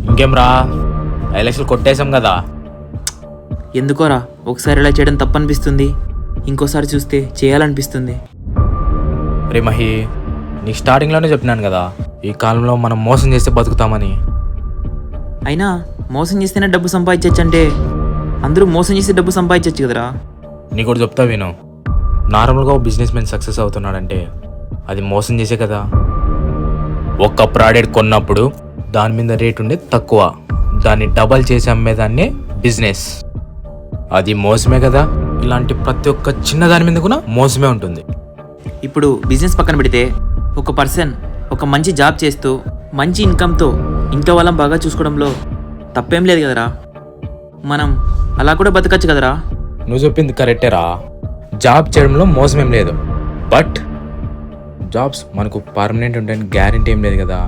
ఇంకేం రా, ఎలక్షన్ కొట్టేశాం కదా. ఎందుకోరా ఒకసారి ఇలా చేయడం తప్పనిపిస్తుంది, ఇంకోసారి చూస్తే చేయాలనిపిస్తుంది. రే మహి, నీకు స్టార్టింగ్లోనే చెప్పినాను కదా, ఈ కాలంలో మనం మోసం చేస్తే బతుకుతామని. అయినా మోసం చేస్తేనే డబ్బు సంపాదించచ్చు అంటే అందరూ మోసం చేసి డబ్బు సంపాదించచ్చు కదరా. నీకు కూడా చెప్తా విను. నార్మల్గా ఒక బిజినెస్ మ్యాన్ సక్సెస్ అవుతున్నాడంటే అది మోసం చేసే కదా. ఒక్క ప్రోడక్ట్ కొన్నప్పుడు దాని మీద రేట్ ఉండేది తక్కువ, దాన్ని డబల్ చేసి అమ్మేదాన్నే బిజినెస్. అది మోసమే కదా. ఇలాంటి ప్రతి ఒక్క చిన్న దాని మీద కూడా మోసమే ఉంటుంది. ఇప్పుడు బిజినెస్ పక్కన పెడితే ఒక పర్సన్ ఒక మంచి జాబ్ చేస్తూ మంచి ఇన్కమ్తో ఇంట్లో వాళ్ళం బాగా చూసుకోవడంలో తప్పేం లేదు కదరా. మనం అలా కూడా బతకచ్చు కదరా. నువ్వు చెప్పింది కరెక్టేరా, జాబ్ చేయడంలో మోసమేం లేదు. బట్ జాబ్స్ మనకు పర్మనెంట్ ఉంటాయని గ్యారెంటీ ఏం లేదు కదా.